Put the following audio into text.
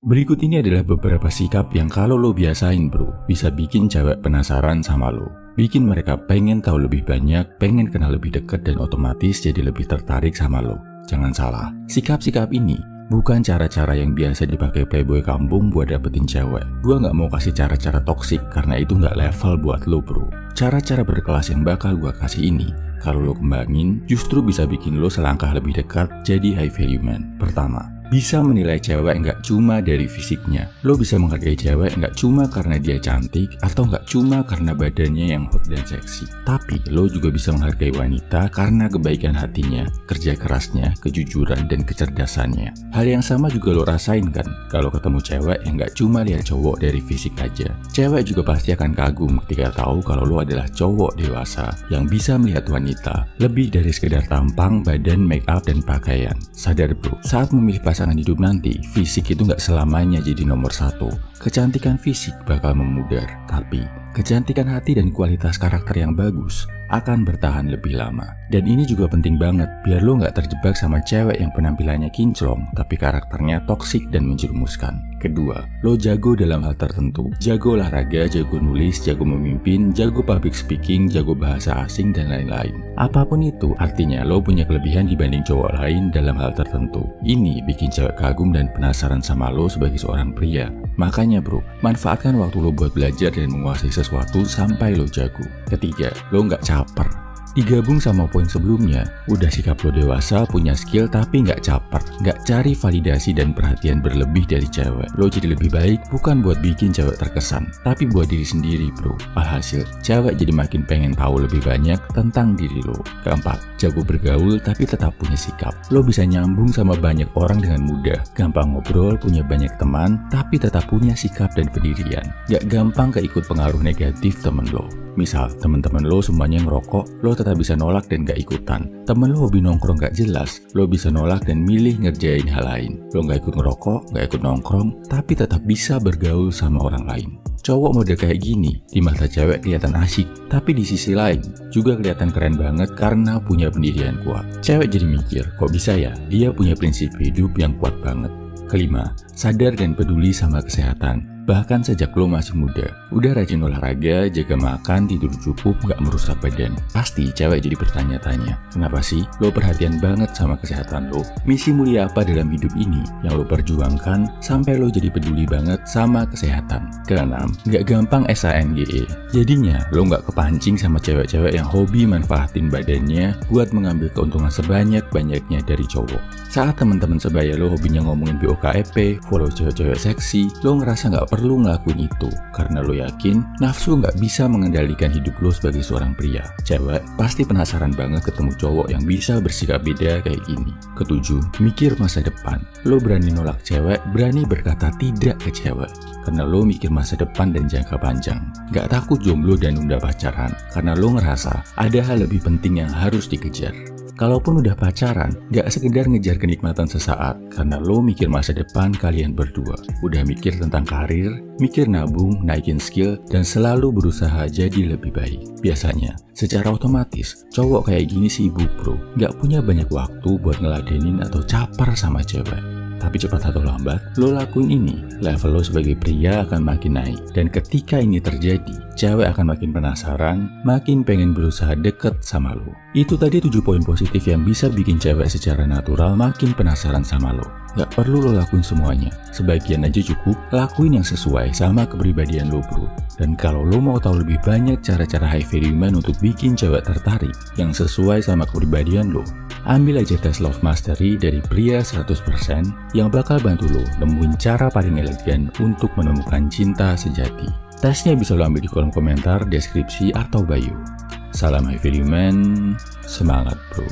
Berikut ini adalah beberapa sikap yang kalau lo biasain bro, bisa bikin cewek penasaran sama lo. Bikin mereka pengen tahu lebih banyak, pengen kenal lebih dekat dan otomatis jadi lebih tertarik sama lo. Jangan salah, sikap-sikap ini bukan cara-cara yang biasa dipakai playboy kampung buat dapetin cewek. Gua nggak mau kasih cara-cara toksik karena itu nggak level buat lo bro. Cara-cara berkelas yang bakal gua kasih ini, kalau lo kembangin, justru bisa bikin lo selangkah lebih dekat jadi high value man. Pertama, bisa menilai cewek nggak cuma dari fisiknya. Lo bisa menghargai cewek nggak cuma karena dia cantik atau nggak cuma karena badannya yang hot dan seksi. Tapi lo juga bisa menghargai wanita karena kebaikan hatinya, kerja kerasnya, kejujuran, dan kecerdasannya. Hal yang sama juga lo rasain kan kalau ketemu cewek yang nggak cuma lihat cowok dari fisik aja. Cewek juga pasti akan kagum ketika tahu kalau lo adalah cowok dewasa yang bisa melihat wanita lebih dari sekedar tampang, badan, make up, dan pakaian. Sadar bro, saat memilih pasangan hidup nanti, fisik itu nggak selamanya jadi nomor satu. Kecantikan fisik bakal memudar, tapi kecantikan hati dan kualitas karakter yang bagus akan bertahan lebih lama. Dan ini juga penting banget biar lo nggak terjebak sama cewek yang penampilannya kinclong tapi karakternya toksik dan menjerumuskan. Kedua, lo jago dalam hal tertentu. Jago olahraga, jago nulis, jago memimpin, jago public speaking, jago bahasa asing, dan lain-lain. Apapun itu, artinya lo punya kelebihan dibanding cowok lain dalam hal tertentu. Ini bikin cewek kagum dan penasaran sama lo sebagai seorang pria. Makanya bro, manfaatkan waktu lo buat belajar dan menguasai sesuatu sampai lo jago. Ketiga, lo nggak caper. Digabung sama poin sebelumnya, udah sikap lo dewasa, punya skill tapi nggak caper, nggak cari validasi dan perhatian berlebih dari cewek. Lo jadi lebih baik bukan buat bikin cewek terkesan, tapi buat diri sendiri bro. Alhasil, cewek jadi makin pengen tahu lebih banyak tentang diri lo. Keempat, jago bergaul tapi tetap punya sikap. Lo bisa nyambung sama banyak orang dengan mudah, gampang ngobrol, punya banyak teman, tapi tetap punya sikap dan pendirian. Gak gampang keikut pengaruh negatif temen lo. Misal, teman-teman lo semuanya ngerokok, lo tetap bisa nolak dan gak ikutan. Temen lo hobi nongkrong gak jelas, lo bisa nolak dan milih ngerjain hal lain. Lo gak ikut ngerokok, gak ikut nongkrong, tapi tetap bisa bergaul sama orang lain. Cowok mode kayak gini, di mata cewek kelihatan asyik, tapi di sisi lain juga kelihatan keren banget karena punya pendirian kuat. Cewek jadi mikir, kok bisa ya dia punya prinsip hidup yang kuat banget. Kelima, sadar dan peduli sama kesehatan. Bahkan sejak lo masih muda, udah rajin olahraga, jaga makan, tidur cukup, gak merusak badan. Pasti cewek jadi bertanya-tanya, kenapa sih lo perhatian banget sama kesehatan lo? Misi mulia apa dalam hidup ini yang lo perjuangkan sampai lo jadi peduli banget sama kesehatan? Keenam, gak gampang SANGE. Jadinya lo gak kepancing sama cewek-cewek yang hobi manfaatin badannya buat mengambil keuntungan sebanyak-banyaknya dari cowok. Saat teman-teman sebaya lo hobinya ngomongin BOKEP, follow cewek-cewek seksi, lo ngerasa gak perlu ngelakuin itu karena lo yakin nafsu nggak bisa mengendalikan hidup lo sebagai seorang pria. Cewek pasti penasaran banget ketemu cowok yang bisa bersikap beda kayak gini. Ketujuh, mikir masa depan. Lo berani nolak cewek, berani berkata tidak ke cewek karena lo mikir masa depan dan jangka panjang. Gak takut jomblo dan nunda pacaran karena lo ngerasa ada hal lebih penting yang harus dikejar. Kalaupun udah pacaran, gak sekedar ngejar kenikmatan sesaat karena lo mikir masa depan kalian berdua. Udah mikir tentang karir, mikir nabung, naikin skill, dan selalu berusaha jadi lebih baik. Biasanya, secara otomatis, cowok kayak gini sibuk bro, gak punya banyak waktu buat ngeladenin atau caper sama cewek. Tapi cepat atau lambat, lo lakuin ini, level lo sebagai pria akan makin naik. Dan ketika ini terjadi, cewek akan makin penasaran, makin pengen berusaha deket sama lo. Itu tadi 7 poin positif yang bisa bikin cewek secara natural makin penasaran sama lo. Gak perlu lo lakuin semuanya, sebagian aja cukup, lakuin yang sesuai sama kepribadian lo bro. Dan kalau lo mau tahu lebih banyak cara-cara high value man untuk bikin cewek tertarik yang sesuai sama kepribadian lo, ambil aja tes Love Mastery dari Pria 100% yang bakal bantu lo nemuin cara paling elegan untuk menemukan cinta sejati. Tesnya bisa lo ambil di kolom komentar, deskripsi, atau bio. Salam high value man, semangat bro.